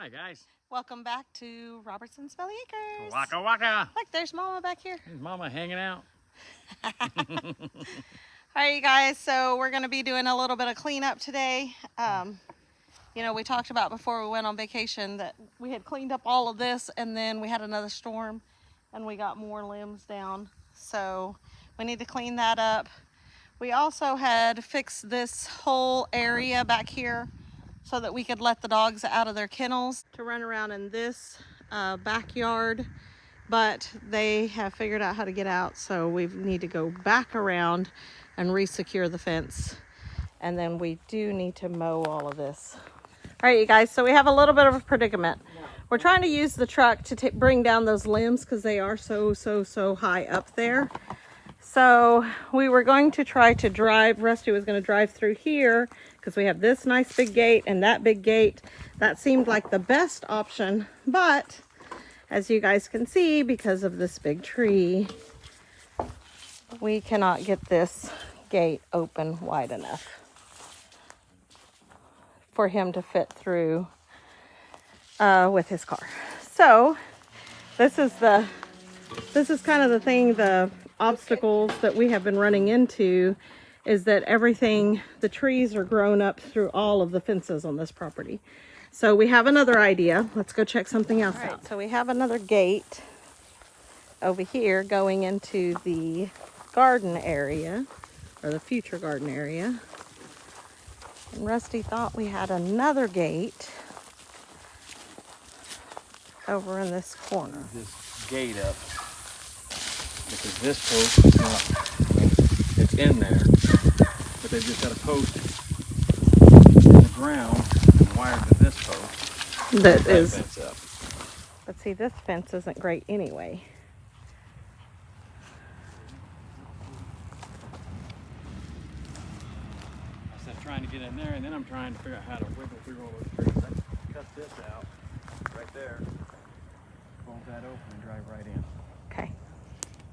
Hi guys. Welcome back to Robertson's Valley Acres. Waka waka. Look, there's Mama back here. There's Mama hanging out. All right, you guys, so we're going to be doing a little bit of cleanup today. You know, we talked about before we went on vacation that we had cleaned up all of this and then we had another storm and we got more limbs down. So we need to clean that up. We also had fixed this whole area back here so that we could let the dogs out of their kennels to run around in this backyard, but they have figured out how to get out, so we need to go back around and re-secure the fence, and then we do need to mow all of this. All right, you guys, so we have a little bit of a predicament. We're trying to use the truck to bring down those limbs because they are so high up there. So we were going to try to drive, Rusty was going to drive through here because we have this nice big gate and that big gate. That seemed like the best option, but as you guys can see, because of this big tree, we cannot get this gate open wide enough for him to fit through with his car. So this is kind of the thing, the obstacles that we have been running into is that the trees are grown up through all of the fences on this property. So we have another idea. Let's go check something else out. So we have another gate over here going into the garden area, or the future garden area. And Rusty thought we had another gate over in this corner. This gate up because this post is not, it's in there, but they've just got a post in the ground and wired to this post. That is fence up. But see, this fence isn't great anyway. I said trying to get in there, and then I'm trying to figure out how to wiggle through all those trees. I can cut this out right there, fold that open, and drive right in. Okay.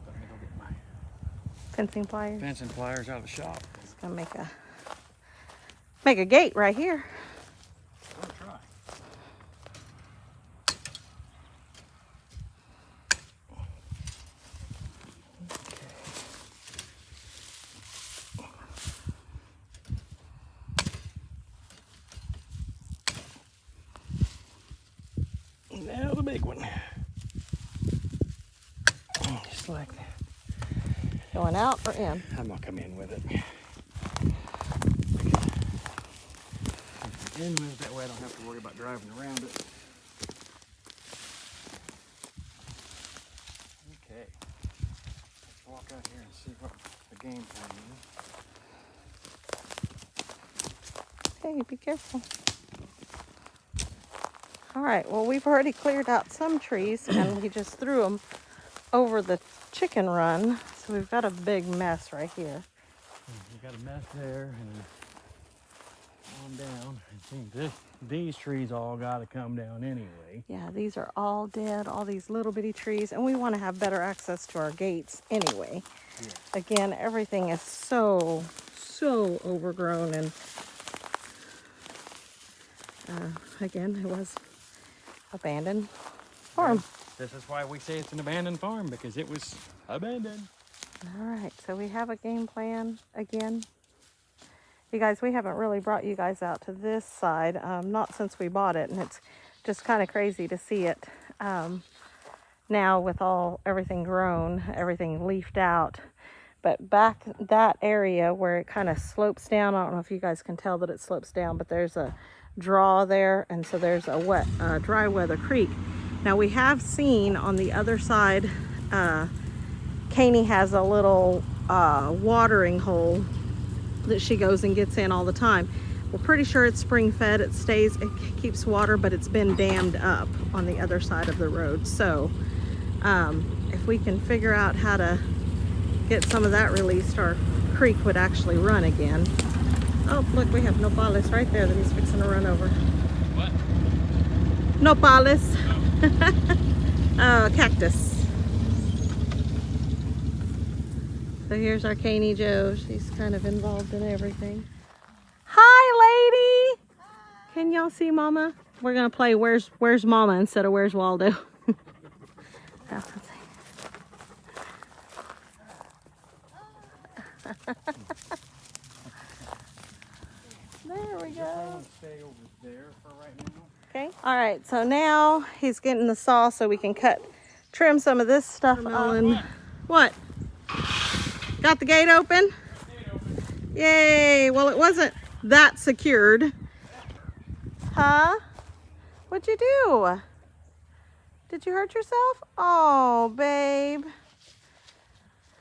So I'm gonna go get my Fencing pliers. fencing pliers out of the shop. Just gonna make a gate right here. I'll try. Now the big one. Just like that. Going out or in? I'm gonna come in with it. In with it, that way I don't have to worry about driving around it. Okay. Let's walk out here and see what the game plan is. Hey, be careful. All right, well, we've already cleared out some trees and we just threw them over the chicken run. So we've got a big mess right here. You got a mess there and on down. And see, these trees all got to come down anyway. Yeah, these are all dead, all these little bitty trees, and we want to have better access to our gates anyway. Yeah. Again, everything is so overgrown, and again, it was abandoned farm. This is why we say it's an abandoned farm, because it was abandoned. All right, so we have a game plan again. You guys, we haven't really brought you guys out to this side, not since we bought it, and it's just kind of crazy to see it now with everything grown, everything leafed out. But back that area where it kind of slopes down, I don't know if you guys can tell that it slopes down, but there's a draw there, and so there's a dry weather creek. Now we have seen on the other side, Caney has a little watering hole that she goes and gets in all the time. We're pretty sure it's spring fed. It keeps water, but it's been dammed up on the other side of the road. So if we can figure out how to get some of that released, our creek would actually run again. Oh, look, we have nopales right there that he's fixing to run over. What? Nopales. Cactus. So here's our Caney Joe. She's kind of involved in everything. Hi, lady. Hi. Can y'all see Mama? We're gonna play Where's Mama instead of Where's Waldo. Yeah, let's see. There we go. Stay over there for right now. Okay. All right. So now he's getting the saw so we can trim some of this stuff on. What? Got the gate open? Yay! Well, it wasn't that secured. Huh? What'd you do? Did you hurt yourself? Oh, babe.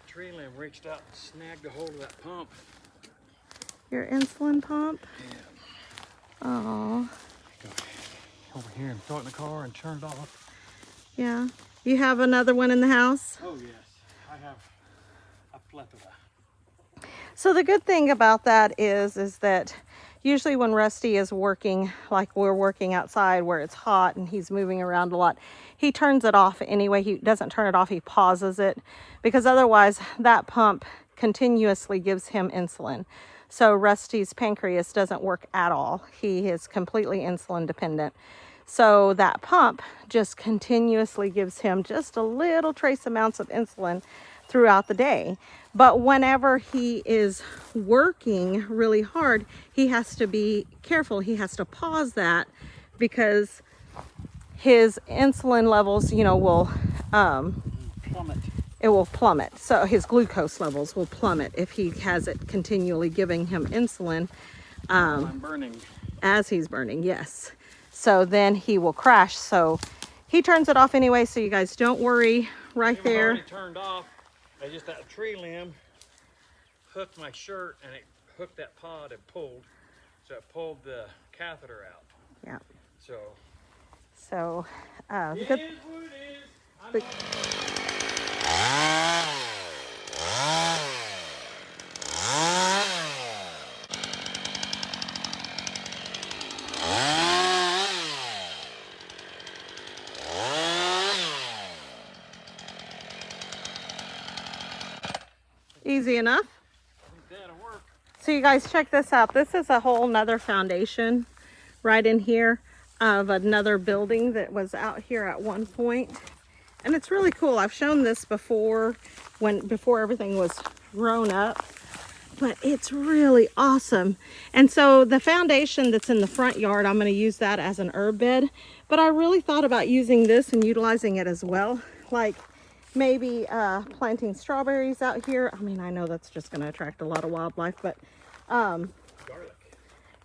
Tree limb reached out and snagged a hold of that pump. Your insulin pump? Yeah. Oh. Go over here and throw it in the car and turn it off. Yeah. You have another one in the house? Oh yes, I have a plethora. So the good thing about that is that usually when Rusty is working, like we're working outside where it's hot and he's moving around a lot, he turns it off anyway. He doesn't turn it off, he pauses it, because otherwise that pump continuously gives him insulin. So Rusty's pancreas doesn't work at all. He is completely insulin dependent. So that pump just continuously gives him just a little trace amounts of insulin throughout the day. But whenever he is working really hard, he has to be careful. He has to pause that because his insulin levels, you know, will Plummet. it will plummet. So his glucose levels will plummet if he has it continually giving him insulin I'm burning. as he's burning. Yes. So then he will crash. So he turns it off anyway. So you guys don't worry. Right It was there. already turned off. I just that tree limb hooked my shirt and it hooked that pod and pulled. So it pulled the catheter out. Yeah. So So it good. is what it is. I But- know. Easy enough. I think that'll work. So you guys check this out. This is a whole nother foundation right in here of another building that was out here at one point. And it's really cool. I've shown this before before everything was grown up, but it's really awesome. And so the foundation that's in the front yard, I'm going to use that as an herb bed, but I really thought about using this and utilizing it as well. Like maybe planting strawberries out here. I mean, I know that's just going to attract a lot of wildlife, but Garlic.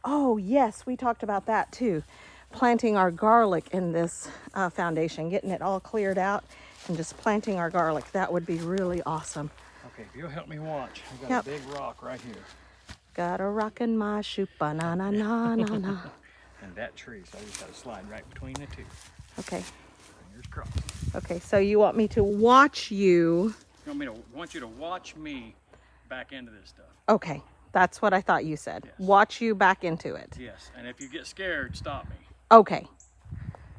oh yes, we talked about that too. Planting our garlic in this foundation, getting it all cleared out and just planting our garlic. That would be really awesome. Okay, if you'll help me watch, I've got Yep. a big rock right here. Got a rock in my shoe, na. And that tree, so I just gotta slide right between the two. Okay, Fingers crossed. okay, so you want me to watch you. Want you to watch me back into this stuff. Okay, that's what I thought you said. Yes. Watch you back into it. Yes, and if you get scared, stop me. Okay,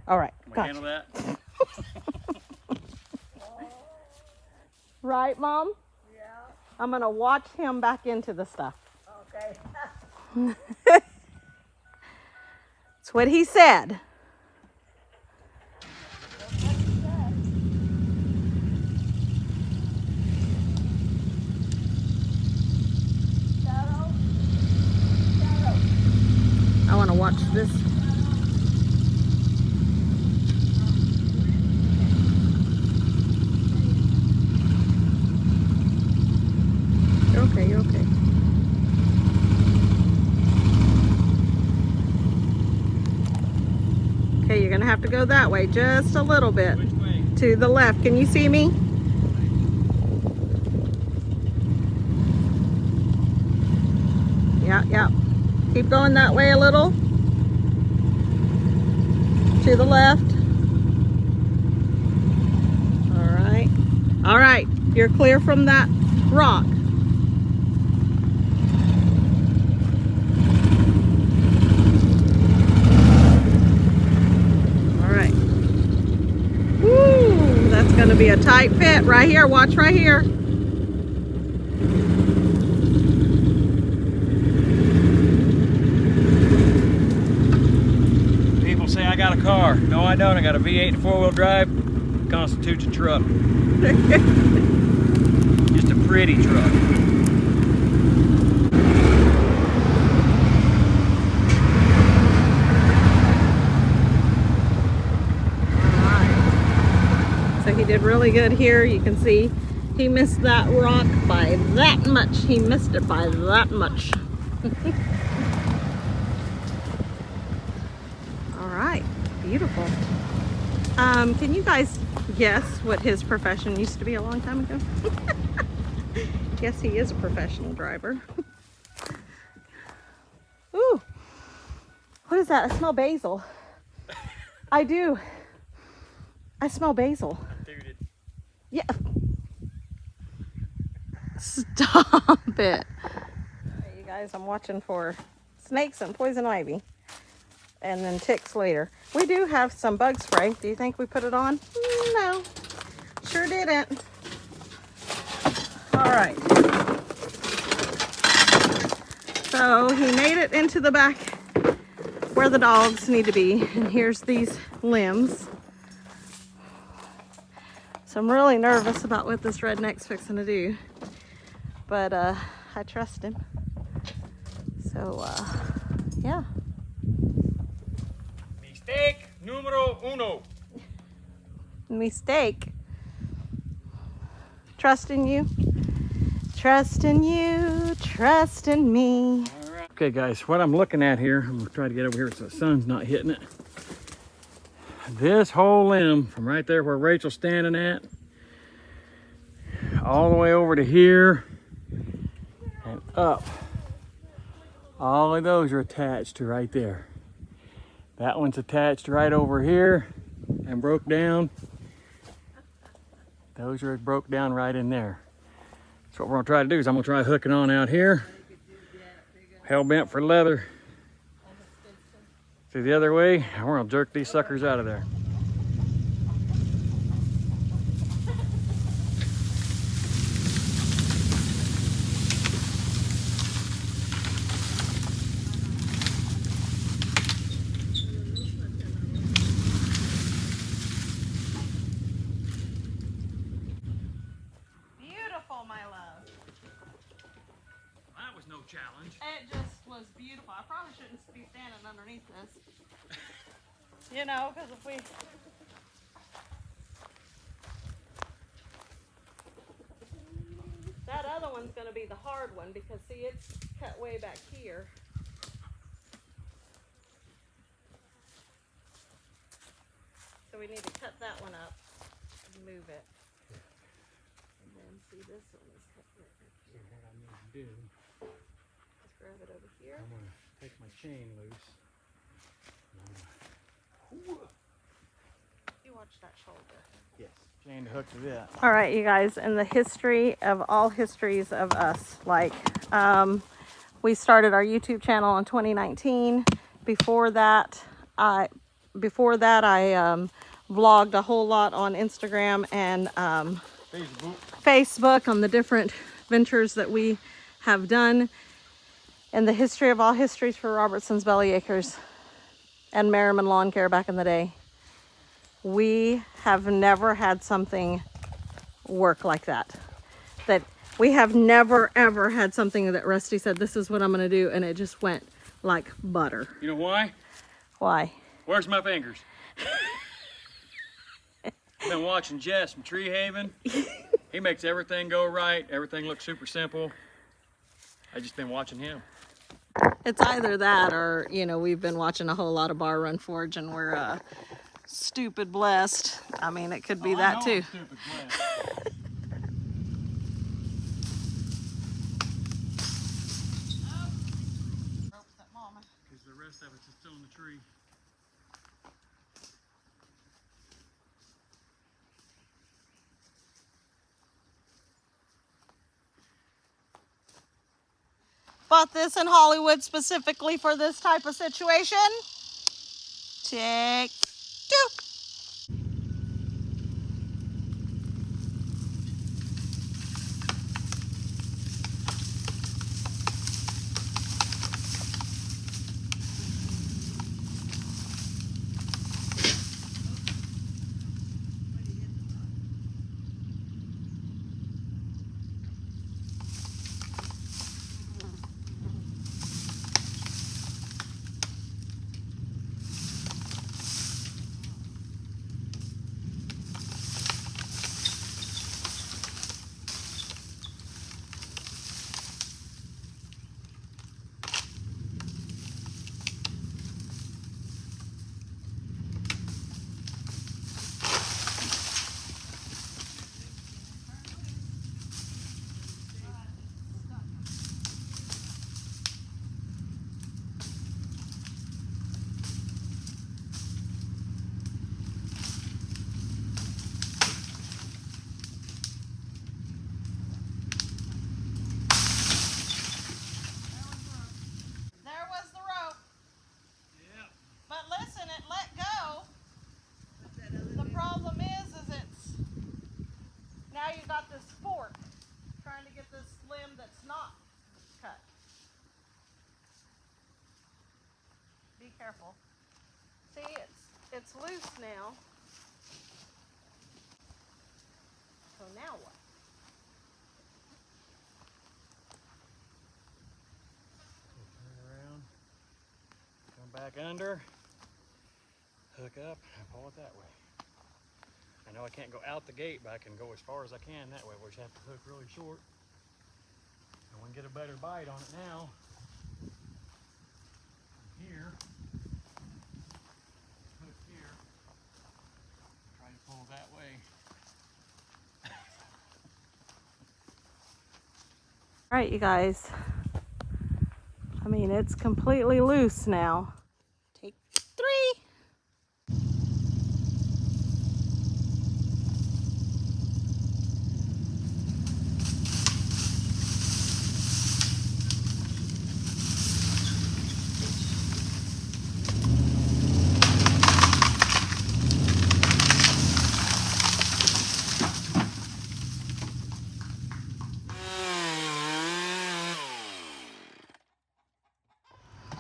all right, Can we gotcha. handle that? Right, Mom? Yeah, I'm gonna watch him back into the stuff. okay. That's what he said. Shadow, shadow. I want to watch this. You're okay, you're okay. Okay, you're gonna have to go that way just a little bit. Which way? To the left. Can you see me? Yeah, yeah. Keep going that way a little. To the left. All right. All right. You're clear from that rock. All right. Woo! That's going to be a tight fit right here. Watch right here. People say I got a car. No, I don't. I got a V8 and 4-wheel drive. It constitutes a truck. Just a pretty truck. So he did really good here. You can see he missed that rock by that much. He missed it by that much. All right, beautiful. Can you guys guess what his profession used to be a long time ago? Yes, he is a professional driver. Ooh, what is that? I smell basil. I do. I smell basil. Dude, Yeah. Stop it. Hey, you guys, I'm watching for snakes and poison ivy. And then ticks later. We do have some bug spray. Do you think we put it on? No. Sure didn't. All right. So he made it into the back where the dogs need to be. And here's these limbs. So I'm really nervous about what this redneck's fixing to do. But I trust him. So yeah. Mistake numero uno. Mistake. Trust in you. Trust in you. Trust in me. All right. Okay, guys, what I'm looking at here, I'm gonna try to get over here so the sun's not hitting it. This whole limb from right there where Rachel's standing at, all the way over to here and up. All of those are attached to right there. That one's attached right over here and broke down. Those are broke down right in there. So what we're gonna try to do is I'm gonna try hooking on out here. Hell bent for leather. See the other way, and we're gonna jerk these suckers out of there. Beautiful, my love. That was no challenge. It just was beautiful. I probably shouldn't be standing underneath this. You know, because if we... That other one's going to be the hard one because, see, it's cut way back here. So we need to cut that one up and move it. And then, see, this one is cut right back here. What I need to do, Let's grab it over here. I'm gonna take my chain loose. You watch that shoulder. Yes, chain to hook to that. All right, you guys, in the history of all histories of us, like we started our YouTube channel in 2019. Before that, I vlogged a whole lot on Instagram and Facebook on the different ventures that we have done. In the history of all histories for Robertson's Belly Acres and Merriman Lawn Care back in the day, we have never had something work like that. That we have never ever had something that Rusty said, this is what I'm gonna do, and it just went like butter. You know why? Why? Where's my fingers? I've been watching Jess from Tree Haven. He makes everything go right. Everything looks super simple. I've just been watching him. It's either that or, you know, we've been watching a whole lot of Bar Run Forge and we're stupid blessed. I mean, it could be that too. Because the rest of it's still in the tree. Bought this in Hollywood specifically for this type of situation. Take two. Careful. See, it's loose now. So now what? Turn around, come back under, hook up, and pull it that way. I know I can't go out the gate, but I can go as far as I can that way. We'll just have to hook really short. And we can get a better bite on it now. Here, hook here, try to pull that way. All right, you guys. I mean, it's completely loose now. Take 3.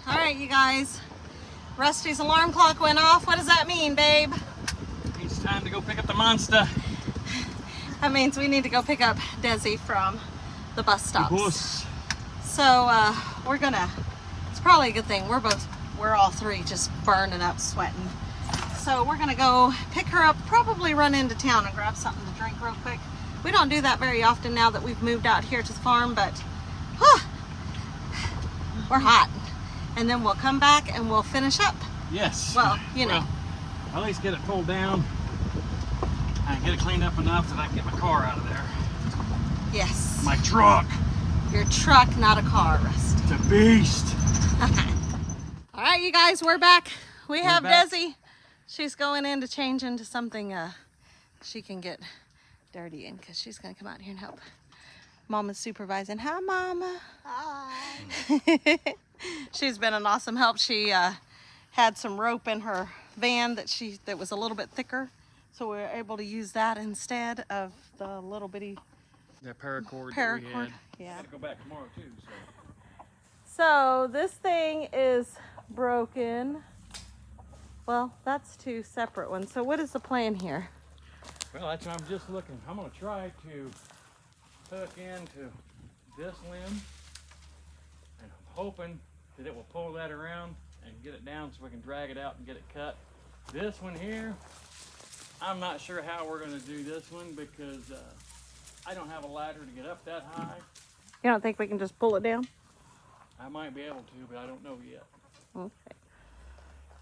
All right, you guys. Rusty's alarm clock went off. What does that mean, babe? It's time to go pick up the monster. That means we need to go pick up Desi from the bus stops. Bus. So we're gonna, it's probably a good thing. We're all 3 just burning up, sweating. So we're gonna go pick her up, probably run into town and grab something to drink real quick. We don't do that very often now that we've moved out here to the farm, but we're hot. And then we'll come back and we'll finish up. Yes. Well, you know. Well, at least get it pulled down and get it cleaned up enough that I can get my car out of there. Yes. My truck. Your truck, not a car, Rusty. It's a beast. All right, you guys, we're back. We're have back. Desi. She's going in to change into something she can get dirty in because she's going to come out here and help. Mama's supervising. Hi, Mama. Hi. She's been an awesome help. She had some rope in her van that was a little bit thicker, so we were able to use that instead of the little bitty That paracord that we had. Yeah. Gotta go back tomorrow too. So this thing is broken. Well, that's 2 separate ones. So what is the plan here? Well, that's what I'm just looking. I'm gonna try to hook into this limb, and I'm hoping that it will pull that around and get it down so we can drag it out and get it cut. This one here, I'm not sure how we're gonna do this one because I don't have a ladder to get up that high. You don't think we can just pull it down? I might be able to, but I don't know yet. Okay.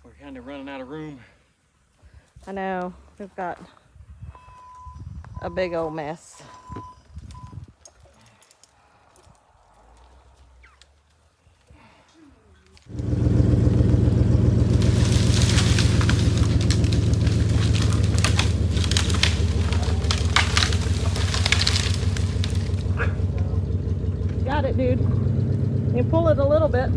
We're kind of running out of room. I know. We've got a big old mess. Got it, dude. You pull it a little bit.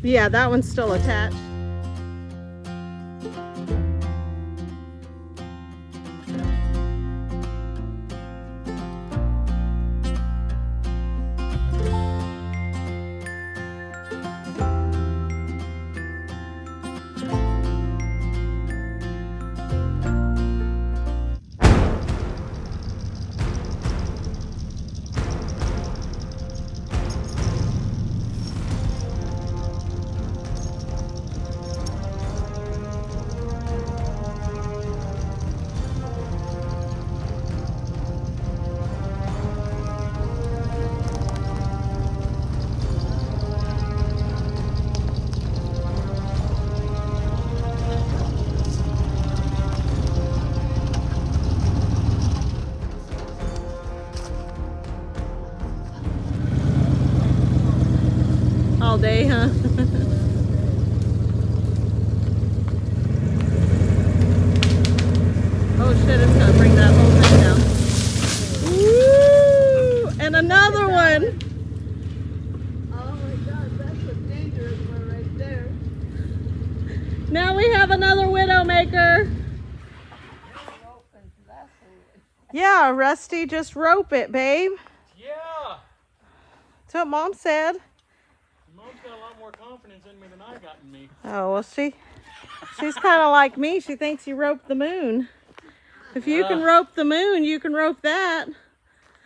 Yeah, that one's still attached. All day, huh? Oh shit, it's gonna bring that whole thing down. Woo! And another one! Oh my God, that's a dangerous one right there. Now we have another widowmaker. Yeah, Rusty, just rope it, babe. Yeah. That's what Mom said. Mom's got a lot more confidence in me than I got in me. Oh, well, she's kind of like me. She thinks you roped the moon. If you can rope the moon, you can rope that.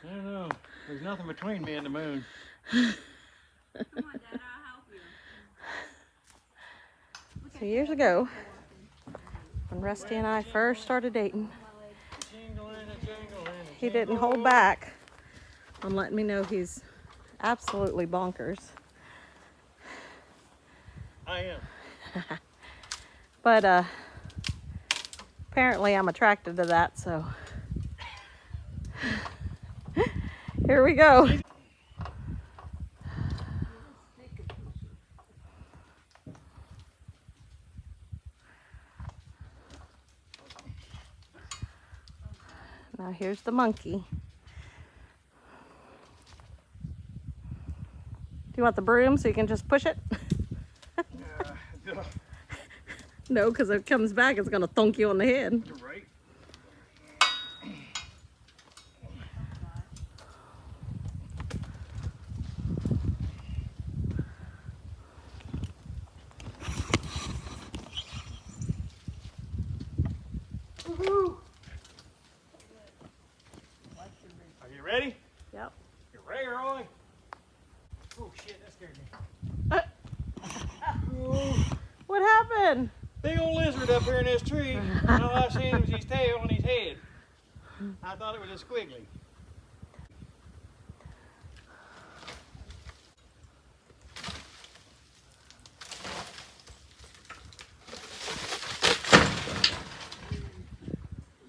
I don't know. There's nothing between me and the moon. Come on, Dad, I'll help you. So years ago, when Rusty and I first started dating, he didn't hold back on letting me know he's absolutely bonkers. I am. But apparently I'm attracted to that, so here we go. Now here's the monkey. Do you want the broom so you can just push it? No, because if it comes back, it's going to thunk you on the head. You're right. Woohoo! Are you ready? Yep. You ready, Roy? Oh shit, that scared me. What happened? Big old lizard up here in this tree. All I seen was his tail and his head. I thought it was a squiggly.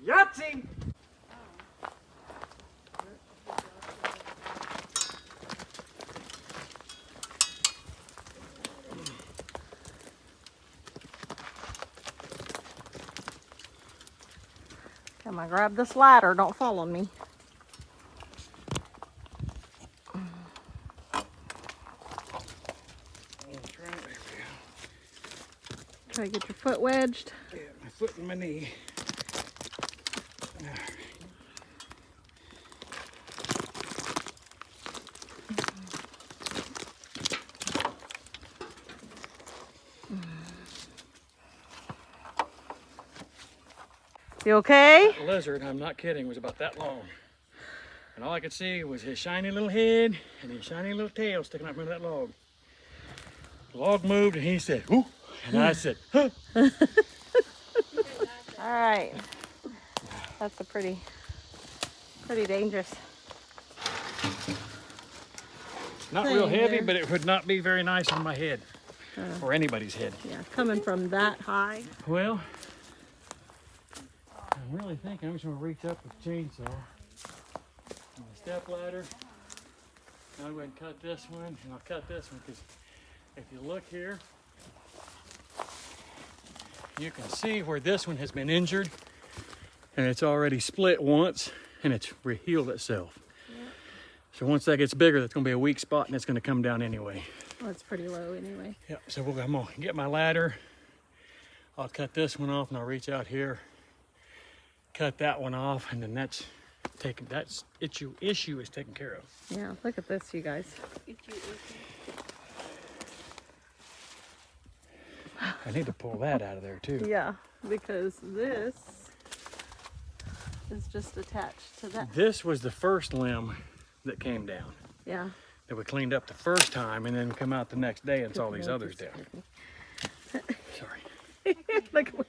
Yahtzee! Come on, grab this ladder. Don't follow me. Try to get your foot wedged. Yeah, my foot and my knee. You okay? That lizard, I'm not kidding, was about that long. And all I could see was his shiny little head and his shiny little tail sticking up into that log. The log moved and he said, "Ooh," and I said, "Huh." All right. That's a pretty dangerous. Not real thing heavy, there. but it would not be very nice on my head or anybody's head. Yeah, coming from that high. Well, I'm really thinking I'm just going to reach up with a chainsaw and a step ladder. I'll go ahead and cut this one, and I'll cut this one because if you look here, you can see where this one has been injured and it's already split once and it's healed itself. Yep. So once that gets bigger, that's going to be a weak spot and it's going to come down anyway. Well, it's pretty low anyway. Yep, so I'm going to get my ladder. I'll cut this one off and I'll reach out here, cut that one off, and then that's issue is taken care of. Yeah, look at this, you guys. I need to pull that out of there too. Yeah, because this is just attached to that. This was the first limb that came down. Yeah. That we cleaned up the first time and then come out the next day and saw these others down. Sorry. Look at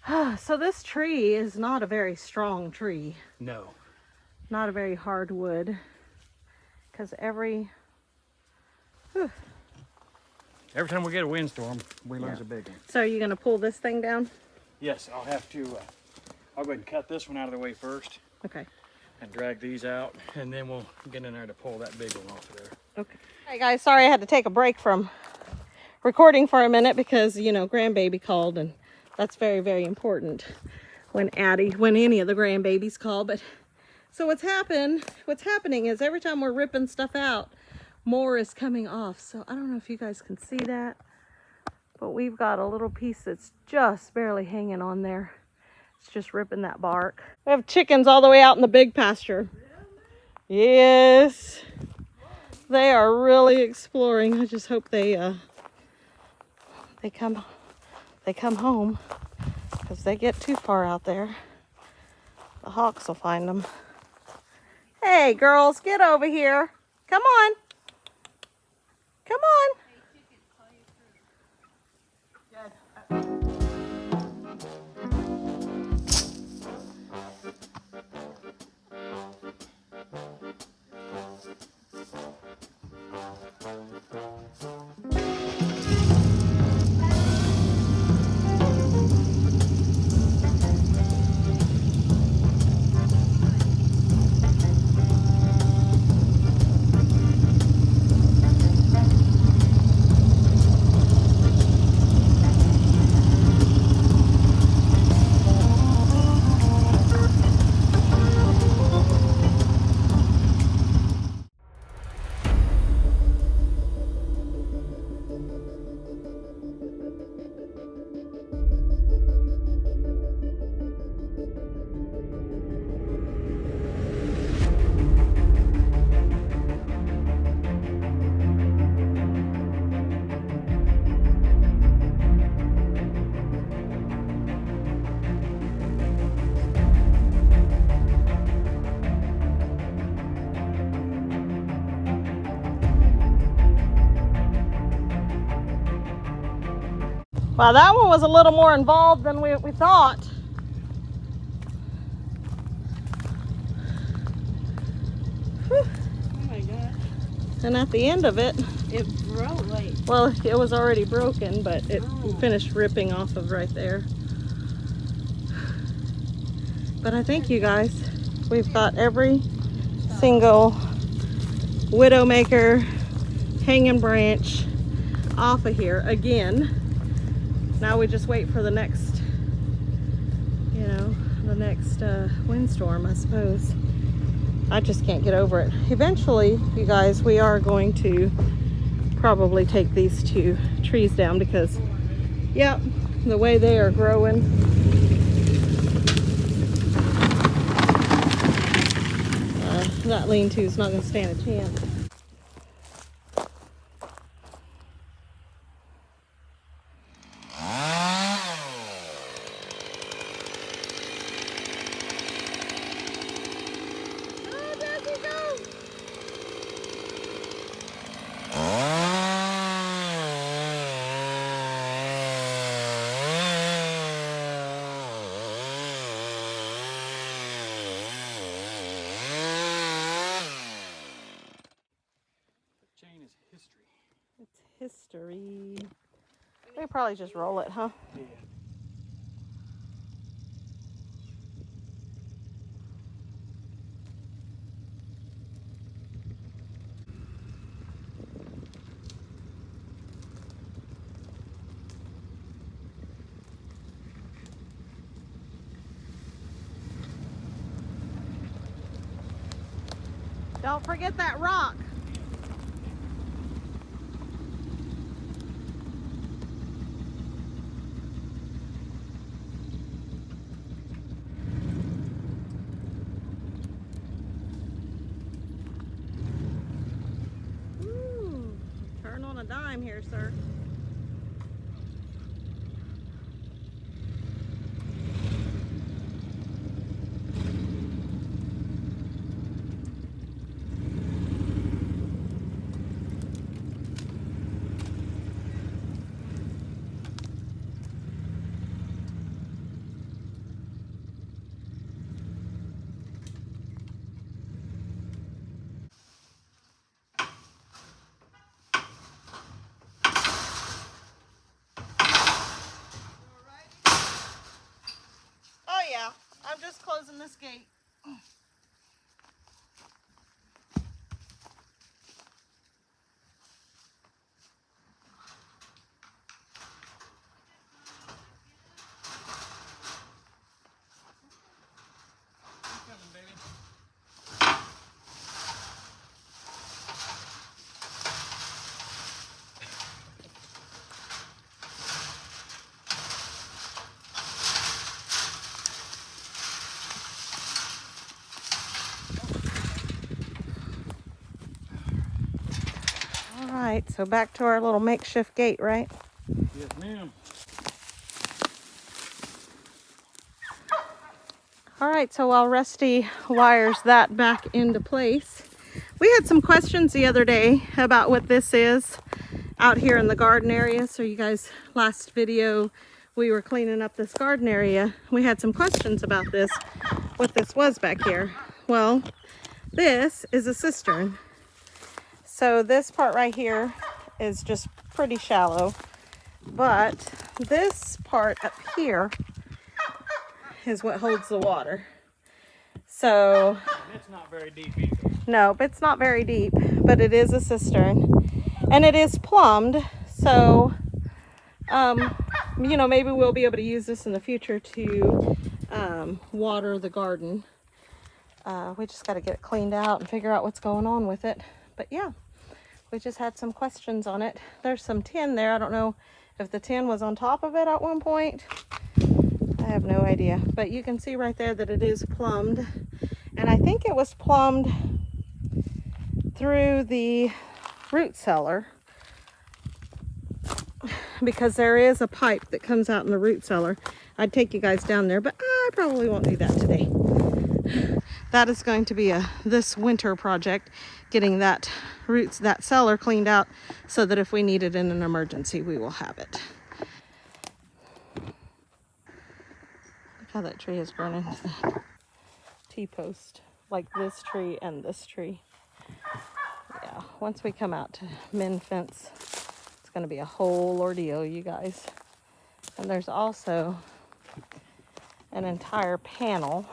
that. So this tree is not a very strong tree. No. Not a very hard wood. Because every time we get a windstorm, we lose a big one. So are you going to pull this thing down? Yes, I'll have to, I'll go ahead and cut this one out of the way first. Okay. And drag these out, and then we'll get in there to pull that big one off of there. Okay. Hey guys, sorry I had to take a break from recording for a minute because, you know, grandbaby called, and that's very, very important when any of the grandbabies call. But so what's happening is every time we're ripping stuff out, more is coming off. So I don't know if you guys can see that, but we've got a little piece that's just barely hanging on there. It's just ripping that bark. We have chickens all the way out in the big pasture. Yes. They are really exploring. I just hope they come home, because they get too far out there, the hawks will find them. Hey girls, get over here. Come on. Come on. Wow, that one was a little more involved than we thought. Whew. Oh my gosh. And at the end of it, It broke like. well, it was already broken, but it finished ripping off of right there. But I think, you guys, we've got every single widowmaker hanging branch off of here again. Now we just wait for the next, the next windstorm, I suppose. I just can't get over it. Eventually, you guys, we are going to probably take these two trees down because, yep, the way they are growing. That lean-to is not going to stand a chance. History. We probably just roll it, huh? Yeah. Don't forget that rock. Ooh, turn on a dime here, sir. Oh yeah, I'm just closing this gate. right, so back to our little makeshift gate, right? Yes, ma'am. All right, so while Rusty wires that back into place, we had some questions the other day about what this is out here in the garden area. So you guys, last video, we were cleaning up this garden area. We had some questions about this, what this was back here. Well, this is a cistern. So this part right here is just pretty shallow, but this part up here is what holds the water. So And it's not very deep either. no, but it's not very deep, but it is a cistern and it is plumbed. So, you know, maybe we'll be able to use this in the future to water the garden. We just got to get it cleaned out and figure out what's going on with it. But yeah, we just had some questions on it. There's some tin there. I don't know if the tin was on top of it at one point. I have no idea, but you can see right there that it is plumbed. And I think it was plumbed through the root cellar, because there is a pipe that comes out in the root cellar. I'd take you guys down there, but I probably won't do that today. That is going to be this winter project, getting that cellar cleaned out so that if we need it in an emergency, we will have it. Look how that tree has grown into that T-post, like this tree and this tree. Yeah, once we come out to mend fence, it's going to be a whole ordeal, you guys. And there's also an entire panel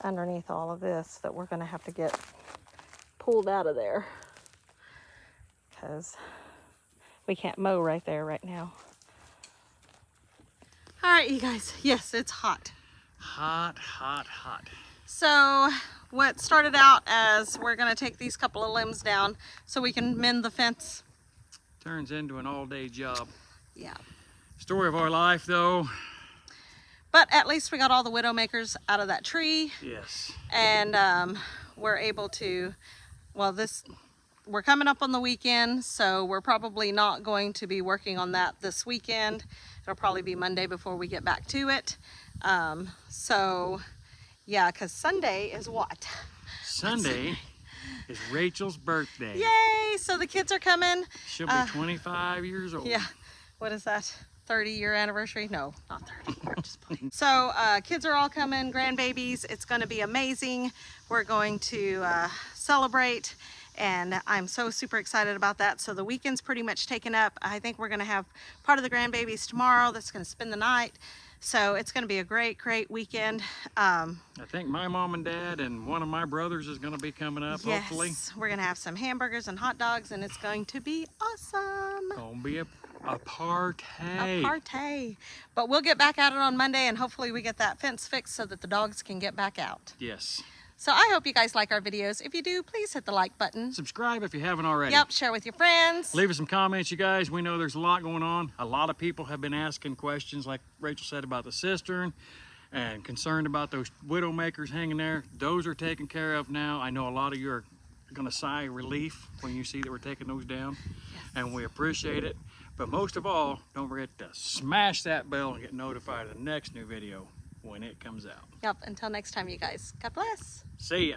underneath all of this that we're going to have to get pulled out of there because we can't mow right there right now. All right, you guys. Yes, it's hot. Hot, hot, hot. So what started out as we're going to take these couple of limbs down so we can mend the fence. Turns into an all-day job. Yeah. Story of our life, though. But at least we got all the widowmakers out of that tree. Yes. And we're able to, well, we're coming up on the weekend, so we're probably not going to be working on that this weekend. It'll probably be Monday before we get back to it. So yeah, because Sunday is what? Sunday is Rachel's birthday. Yay! So the kids are coming. She'll be 25 years old. Yeah. What is that? 30-year anniversary? No, not 30. We're just playing. So kids are all coming, grandbabies. It's going to be amazing. We're going to celebrate, and I'm so super excited about that. So the weekend's pretty much taken up. I think we're going to have part of the grandbabies tomorrow that's going to spend the night. So it's going to be a great, great weekend. I think my mom and dad and one of my brothers is going to be coming up, Yes, hopefully. we're going to have some hamburgers and hot dogs, and it's going to be awesome. Gonna be a party. A party. But we'll get back at it on Monday, and hopefully we get that fence fixed so that the dogs can get back out. Yes. So I hope you guys like our videos. If you do, please hit the like button. Subscribe if you haven't already. Yep, share with your friends. Leave us some comments, you guys. We know there's a lot going on. A lot of people have been asking questions, like Rachel said, about the cistern and concerned about those widowmakers hanging there. Those are taken care of now. I know a lot of you are going to sigh relief when you see that we're taking those down, and we appreciate it. But most of all, don't forget to smash that bell and get notified of the next new video when it comes out. Yep, until next time, you guys. God bless. See ya.